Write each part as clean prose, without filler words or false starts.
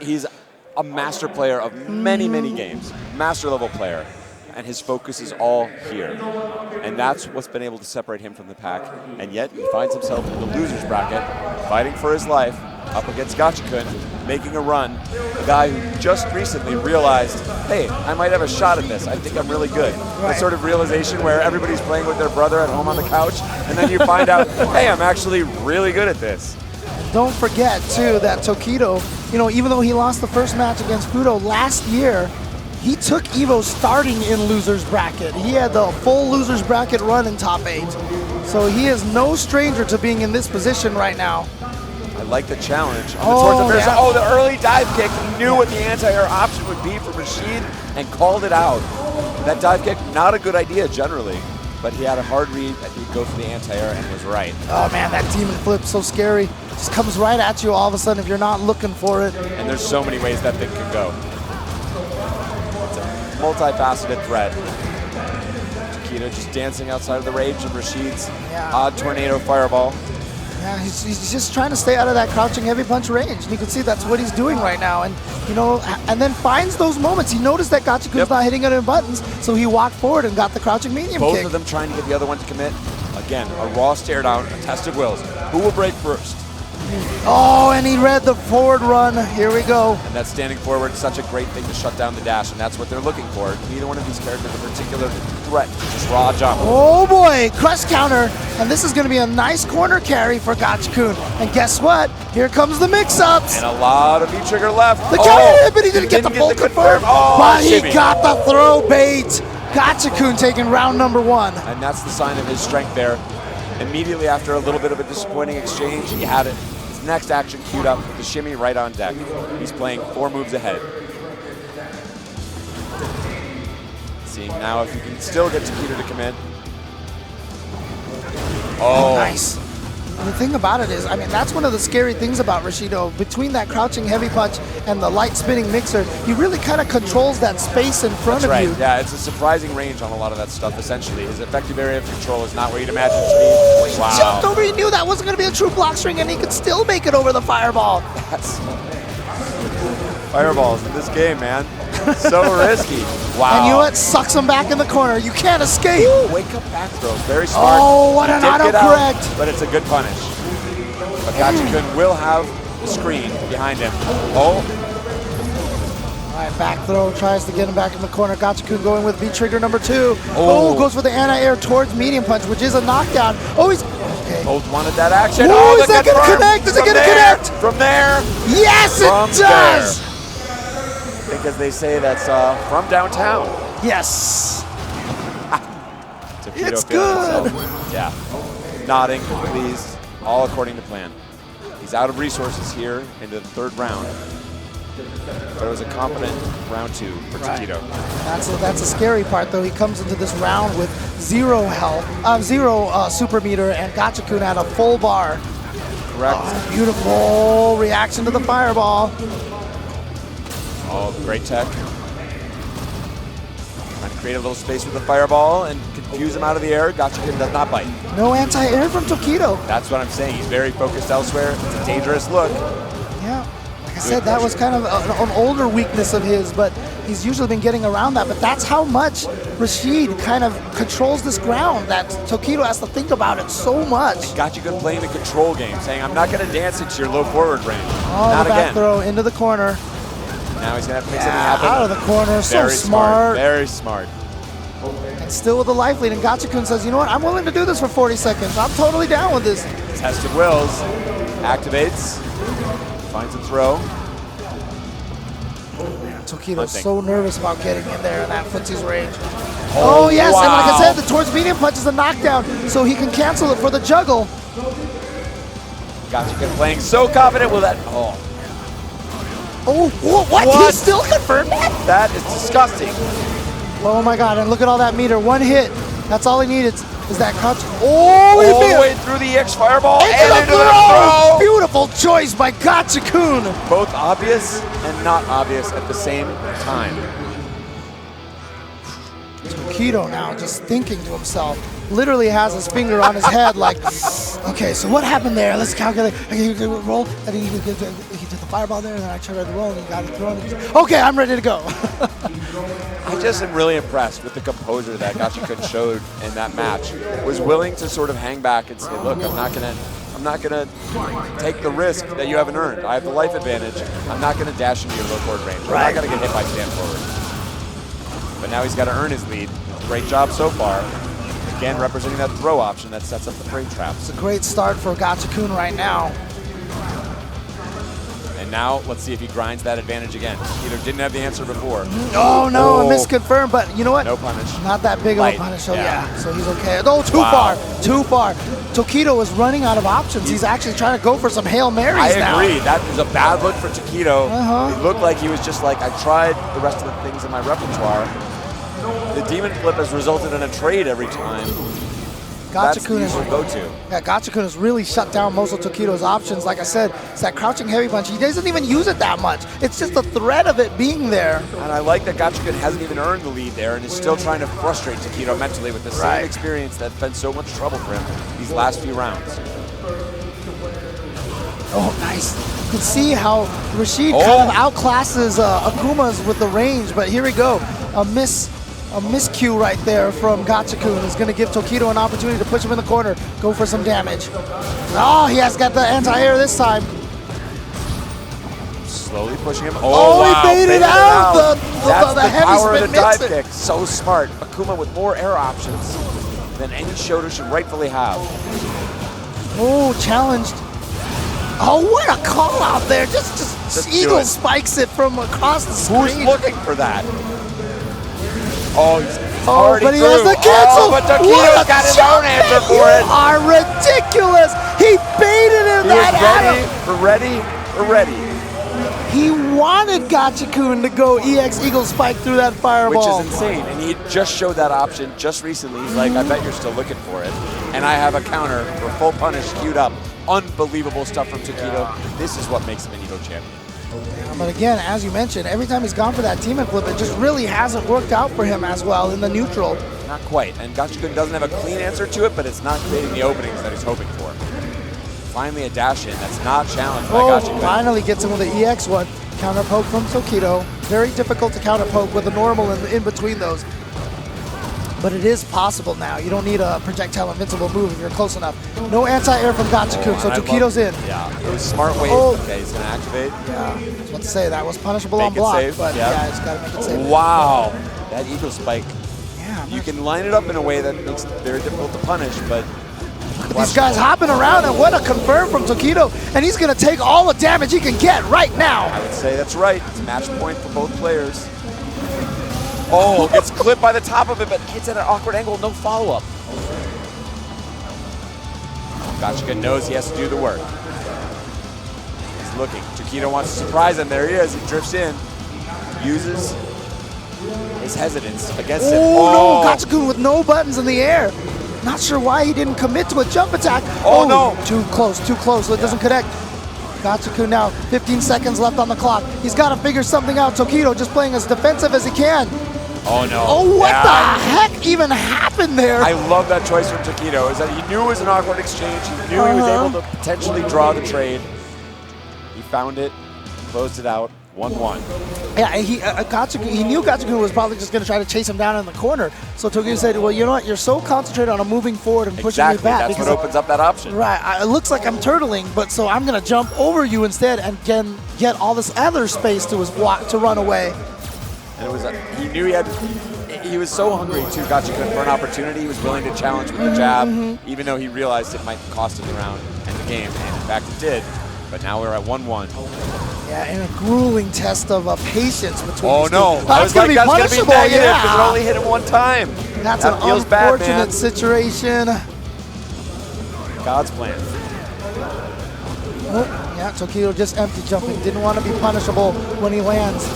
he's a master player of many, many games, master level player, and his focus is all here. And that's what's been able to separate him from the pack. And yet he finds himself in the loser's bracket, fighting for his life, up against Gachikun, making a run. A guy who just recently realized, hey, I might have a shot at this. I think I'm really good. Right. That sort of realization where everybody's playing with their brother at home on the couch, and then you find out, hey, I'm actually really good at this. Don't forget, too, that Tokido, you know, even though he lost the first match against Fudo last year, he took EVO starting in loser's bracket. He had the full loser's bracket run in top 8. So he is no stranger to being in this position right now. I like the challenge. Oh, the early dive kick. He knew what the anti-air option would be for Rashid and called it out. That dive kick, not a good idea generally, but he had a hard read that he'd go for the anti-air and was right. Oh man, that demon flip, so scary. Just comes right at you all of a sudden if you're not looking for it. And there's so many ways that thing can go. It's a multifaceted threat. Tokido just dancing outside of the rage of Rashid's odd tornado fireball. Yeah, he's just trying to stay out of that crouching heavy punch range. And you can see that's what he's doing right now. And, you know, and then finds those moments. He noticed that Gachikun's not hitting any buttons, so he walked forward and got the crouching medium kick. Both of them trying to get the other one to commit. Again, a raw stare down, a test of wills. Who will break first? Oh, and he read the forward run. Here we go. And that standing forward is such a great thing to shut down the dash, and that's what they're looking for. Neither one of these characters a particular threat, just raw jump. Oh boy, crush counter. And this is going to be a nice corner carry for Gachikun. And guess what? Here comes the mix-ups. And a lot of V-trigger left. The counter hit, but he didn't get the full confirm. But he got the throw bait. Gachikun taking round number 1. And that's the sign of his strength there. Immediately after a little bit of a disappointing exchange, he had it. His next action queued up with the shimmy right on deck. He's playing 4 moves ahead. Seeing now if he can still get Tokido to commit. Oh, nice. The thing about it is, I mean, that's one of the scary things about Rashido. Between that crouching heavy punch and the light spinning mixer, he really kind of controls that space in front of you. Yeah, it's a surprising range on a lot of that stuff, essentially. His effective area of control is not what you'd imagine it to be. He jumped over, he knew that wasn't going to be a true block string, and he could still make it over the fireball. Fireballs in this game, man. So risky. Wow. And you know what? Sucks him back in the corner. You can't escape. Ooh, wake up back throw. Very smart. Oh, what an autocorrect. But it's a good punish. But Gachikun will have the screen behind him. Oh. All right, back throw. Tries to get him back in the corner. Gachikun going with V-trigger number 2. Oh, goes for the anti-air towards medium punch, which is a knockdown. Oh, he's... Okay. Both wanted that action. Oh, is that going to connect? Is it going to connect? From there. Yes, it does. Because they say that's from downtown. Yes. It's good. Yeah. Nodding, pleased, all according to plan. He's out of resources here into the 3rd round. But it was a competent round 2 for Tokido. That's a scary part, though. He comes into this round with 0 health, 0 super meter, and Gachikun had a full bar. Correct. Oh, beautiful reaction to the fireball. Oh, great tech. Trying to create a little space with the fireball and confuse him out of the air. Gachikun does not bite. No anti-air from Tokido. That's what I'm saying. He's very focused elsewhere. It's a dangerous look. Yeah. Like I said, that was kind of an older weakness of his, but he's usually been getting around that. But that's how much Rashid kind of controls this ground, that Tokido has to think about it so much. Gachikun playing the control game, saying, I'm not going to dance into your low forward range. Oh, not the back again. Throw into the corner. Now he's going to have to make something happen. Out of the corner, so smart. Very smart. And still with the life lead, and Gachikun says, you know what, I'm willing to do this for 40 seconds. I'm totally down with this. Test of wills. Activates. Finds a throw. Tokido's so nervous about getting in there in that footsie's range. Oh yes, wow. And like I said, the towards medium punch is a knockdown, so he can cancel it for the juggle. Gachikun playing so confident with that. Oh, what? He still confirmed that? That is disgusting. Oh my God, and look at all that meter. 1 hit. That's all he needed is that crouch. Oh, all the way through the EX fireball and into the throw. Beautiful choice by Gachikun. Both obvious and not obvious at the same time. Tokido now just thinking to himself, literally has his finger on his head like, okay, so what happened there? Let's calculate. He roll, and he did the fireball there, and then I tried to roll, and he got it thrown. Okay, I'm ready to go. I just am really impressed with the composure that Gachikun showed in that match. Was willing to sort of hang back and say, look, I'm not gonna take the risk that you haven't earned. I have the life advantage. I'm not gonna dash into your low forward range. I'm not gonna get hit by stand forward. But now he's got to earn his lead. Great job so far. Again, representing that throw option that sets up the frame trap. It's a great start for Gachikun right now. And now, let's see if he grinds that advantage again. Either didn't have the answer before. Oh, no, misconfirmed, but you know what? No punish. Not that big Light. of a punish, so yeah, so he's okay. Oh, too far. Tokido is running out of options. He's actually trying to go for some Hail Marys now. I agree. That was a bad look for Tokido. It looked like he was just like, I tried the rest of the things in my repertoire. The demon flip has resulted in a trade every time. Gachikun has really shut down most of Tokido's options. Like I said, it's that crouching heavy punch. He doesn't even use it that much. It's just the threat of it being there. And I like that Gachikun hasn't even earned the lead there and is still trying to frustrate Tokido mentally with the same experience that's been so much trouble for him these last few rounds. Oh, nice. You can see how Rashid kind of outclasses Akuma's with the range, but here we go. A miscue right there from Gachikun is going to give Tokido an opportunity to push him in the corner, go for some damage. Oh, he has got the anti-air this time. Slowly pushing him. Oh, wow. He baited out the heavy power spin of the dive mix-it. kick. So smart. Akuma with more air options than any shoulder should rightfully have. Oh, challenged. Oh, what a call out there. Just Eagle spikes it from across the screen. Who's looking for that? Oh, he's already but he through. has the cancel. Oh, but Tokido's got his own answer for it. You are ridiculous. He baited him Ready. He wanted Gachikun to go EX Eagle Spike through that fireball. Which is insane. And he just showed that option just recently. He's like, I bet you're still looking for it. And I have a counter for full punish queued up. Unbelievable stuff from Tokido. This is what makes him an Evo champion. But again, as you mentioned, every time he's gone for that team and flip, it just really hasn't worked out for him as well in the neutral. Not quite. And Gachikun doesn't have a clean answer to it, but it's not creating the openings that he's hoping for. Finally a dash in that's not challenged by Gachikun. Finally gets him with the EX one. Counter poke from Tokido. Very difficult to counter poke with a normal in between those. But it is possible now. You don't need a projectile invincible move if you're close enough. No anti-air from Gachikun, so Tokido's in. Yeah, it was smart wave. Okay, he's going to activate. Yeah, I was about to say, that was punishable on block, but yeah, he's got to make it safe. Wow, that Eagle Spike. Yeah, you can line it up in a way that makes it very difficult to punish, but... These guys hopping around, and what a confirm from Tokido, and he's going to take all the damage he can get right now. I would say that's right. It's a match point for both players. Oh, gets clipped by the top of it, but hits at an awkward angle, no follow-up. Gachikun knows he has to do the work. He's looking. Tokido wants to surprise him. There he is. He drifts in. Uses his hesitance against him. Oh, no. Gachikun with no buttons in the air. Not sure why he didn't commit to a jump attack. Oh no. Too close, so it doesn't connect. Gachikun now, 15 seconds left on the clock. He's got to figure something out. Tokido just playing as defensive as he can. Oh no. Oh, what the heck even happened there? I love that choice from Tokido, is that he knew it was an awkward exchange. He knew he was able to potentially draw the trade. He found it, closed it out, 1-1. Yeah, he knew Gachikun was probably just going to try to chase him down in the corner. So Tokido said, well, you know what? You're so concentrated on moving forward and pushing me back. That's what opens up that option. Right. It looks like I'm turtling, but so I'm going to jump over you instead and get all this other space to run away. And it was he knew he was so hungry too, Gachikun, for an opportunity. He was willing to challenge with the jab, even though he realized it might cost him the round and the game. And in fact, it did. But now we're at 1-1. Yeah, and a grueling test of patience between these two. That's going to be punishable, because it only hit him one time. That's an unfortunate situation. God's plan. Oh, yeah, Tokido just empty jumping. Didn't want to be punishable when he lands.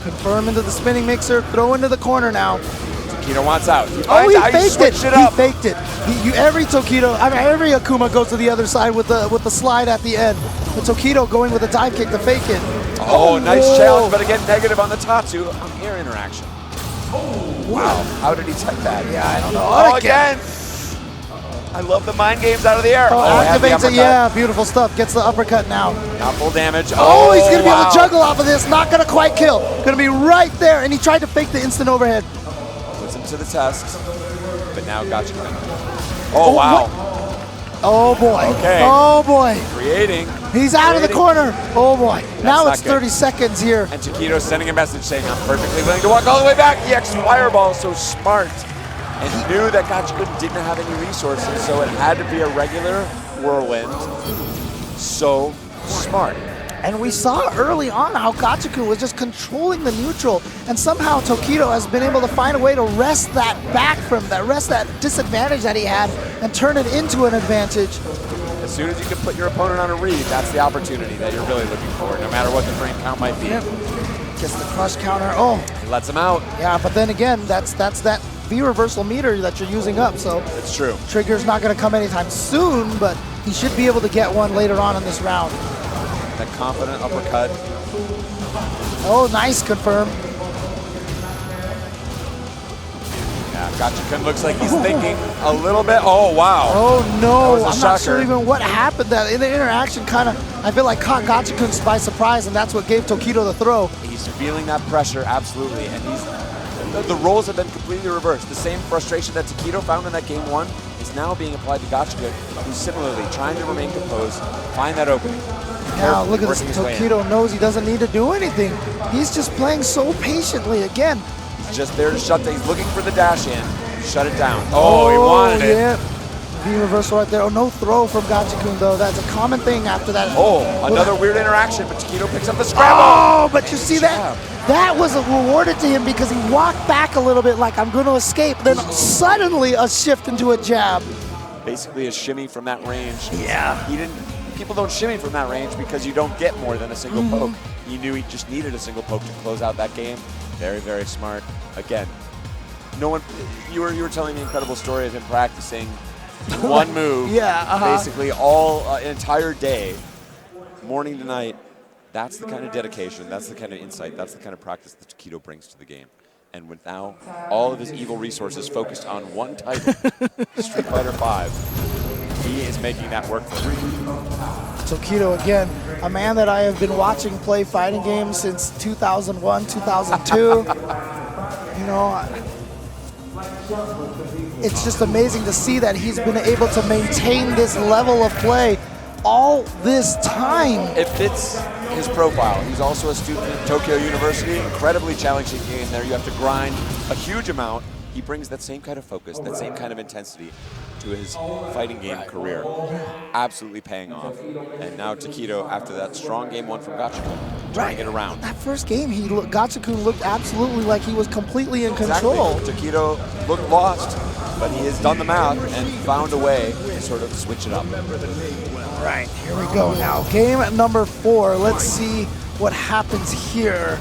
Confirm into the spinning mixer, throw into the corner now. Tokido wants out. He faked it. He faked it. Every Akuma goes to the other side with the slide at the end. But Tokido going with a dive kick to fake it. Oh, nice challenge, but again, negative on the Tatsu on air interaction. Wow, how did he take that? Yeah, I don't know. Oh, again. I love the mind games out of the air. Oh, heavy activates it. uppercut. Yeah, beautiful stuff. Gets the uppercut now. Not full damage. Oh, he's going to be able wow. to juggle off of this. Not going to quite kill. Going to be right there. And he tried to fake the instant overhead. Puts him to the test. But now Gotcha. Oh, wow. What? Oh, boy. Okay. Oh, boy. Creating. He's out of the corner. Oh, boy. Now it's not good. 30 seconds here. And Taquito sending a message saying, I'm perfectly willing to walk all the way back. EX Fireball, so smart. And he knew that Gotcha didn't have any resources, so it had to be a regular whirlwind. So smart. And we saw early on how Gotcha was just controlling the neutral, and somehow Taquito has been able to find a way to wrest that back from that, wrest that disadvantage that he had, and turn it into an advantage. As soon as you can put your opponent on a read, that's the opportunity that you're really looking for, no matter what the frame count might be. Yep. Gets the crush counter. Oh. He lets him out. Yeah, but then again, that's that V reversal meter that you're using up, so it's true. Trigger's not going to come anytime soon, but he should be able to get one later on in this round. That confident uppercut. Oh, nice, confirm. Yeah, Gotcha looks like he's thinking a little bit. Oh, wow. Oh, no. That was a I'm not shocker. sure even what happened. That in the interaction kind of, I feel like caught Gotcha by surprise, and that's what gave Taquito the throw. He's feeling that pressure, absolutely, and the roles have been completely reversed. The same frustration that Taquito found in that game one is now being applied to Gotcha, who's similarly trying to remain composed, find that opening. Now look at this. Taquito knows he doesn't need to do anything. He's just playing so patiently again. He's just there to shut down. He's looking for the dash in. Shut it down. Oh, he wanted it. V reversal right there. Oh, no throw from Gotcha though. That's a common thing after that. Oh, another weird interaction, but Taquito picks up the scramble. Oh, but you see that? That was rewarded to him because he walked back a little bit like I'm going to escape. Then suddenly a shift into a jab. Basically a shimmy from that range. Yeah. He didn't. People don't shimmy from that range because you don't get more than a single poke. He knew he just needed a single poke to close out that game. Very, very smart. Again, no one. You were telling me an incredible story of him practicing one move. Basically all an entire day, morning to night. That's the kind of dedication. That's the kind of insight. That's the kind of practice that Taquito brings to the game. And with now all of his evil resources focused on one title, Street Fighter V, he is making that work for him. Taquito again, a man that I have been watching play fighting games since 2001, 2002. You know, it's just amazing to see that he's been able to maintain this level of play all this time. It fits his profile. He's also a student at Tokyo University, incredibly challenging game there. You have to grind a huge amount. He brings that same kind of focus, that same kind of intensity to his fighting game career. Absolutely paying off. And now Taquito, after that strong game one from Gotcha, trying to get around. That first game, Gotcha looked absolutely like he was completely in control. Taquito looked lost, but he has done the math and found a way to sort of switch it up. Right, here we go now. Game number 4. Let's see what happens here.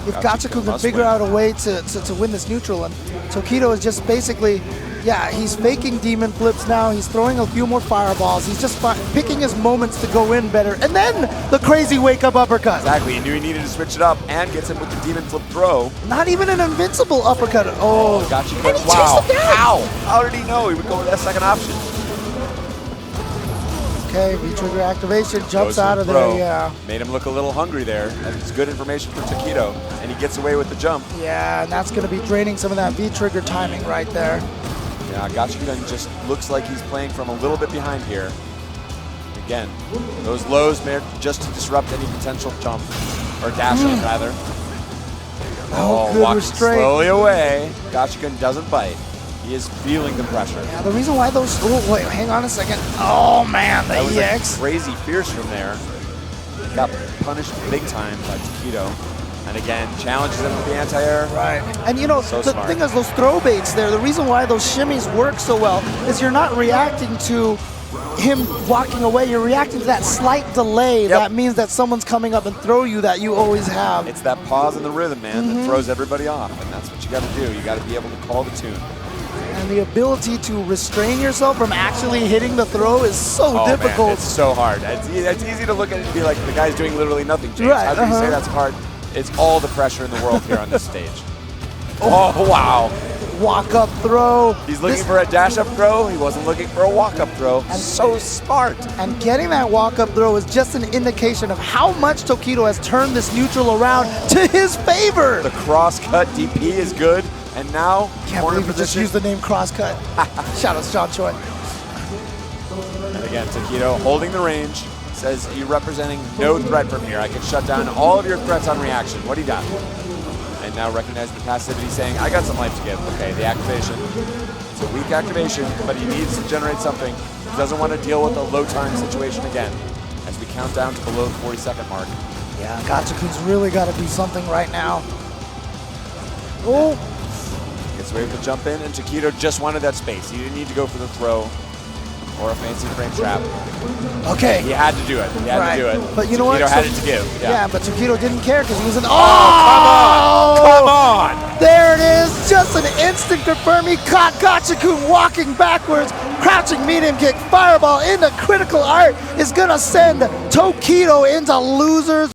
If Gotcha can figure out a way to win this neutral, and Taquito is just basically, yeah, he's faking demon flips now. He's throwing a few more fireballs. He's just picking his moments to go in better. And then the crazy wake-up uppercut. Exactly, he knew he needed to switch it up and gets him with the demon flip throw. Not even an invincible uppercut. Oh, Gotcha. And he Wow, chased him down. how did he know he would go with that second option? Okay, V-trigger activation, jumps out of there, yeah. Made him look a little hungry there, and it's good information for Taquito, and he gets away with the jump. Yeah, and that's going to be draining some of that V-trigger timing right there. Yeah, Gotcha just looks like he's playing from a little bit behind here. Again, those lows may just to disrupt any potential jump, or dashing rather. Oh, good walking restraint. slowly away. Gotcha doesn't bite. He is feeling the pressure. Yeah, the reason why those, oh, wait, hang on a second. Oh man, the that was EX. Crazy fierce from there. Got punished big time by Taquito. And again, challenges him with the anti-air. Right. And you know, the thing is those throw baits there, the reason why those shimmies work so well is you're not reacting to him walking away, you're reacting to that slight delay. That means that someone's coming up and throw you that you always have. It's that pause in the rhythm, man, that throws everybody off. And that's what you got to do. You got to be able to call the tune. And the ability to restrain yourself from actually hitting the throw is so difficult. Man, it's so hard. It's easy to look at it and be like, the guy's doing literally nothing, James. Right, How can you say that's hard? It's all the pressure in the world here on this stage. Oh, wow. walk-up throw. He's looking for a dash-up throw. He wasn't looking for a walk-up throw. And so smart. And getting that walk-up throw is just an indication of how much Tokido has turned this neutral around to his favor. The cross-cut DP is good. And now, can't corner believe you just position. used the name cross-cut. Shout out to John Choi. And again, Tokido holding the range. Says, you're representing no threat from here. I can shut down all of your threats on reaction. What do you got? And now recognize the passivity, saying, I got some life to give. Okay, the activation. It's a weak activation, but he needs to generate something. He doesn't want to deal with a low time situation again. As we count down to below the 40-second mark. Yeah, Gachikun's really got to do something right now. Oh! Gets away with the jump in, and Tokido just wanted that space. He didn't need to go for the throw or a fancy frame trap. Okay. He had to do it. He had to do it. But you know what? Tokido had it to give. Yeah, but Tokido didn't care because he was in. Oh, come on! Come on! There it is. Just an instant confirm. He caught Gachikun walking backwards. Crouching medium kick. Fireball into critical art is going to send Tokido into losers.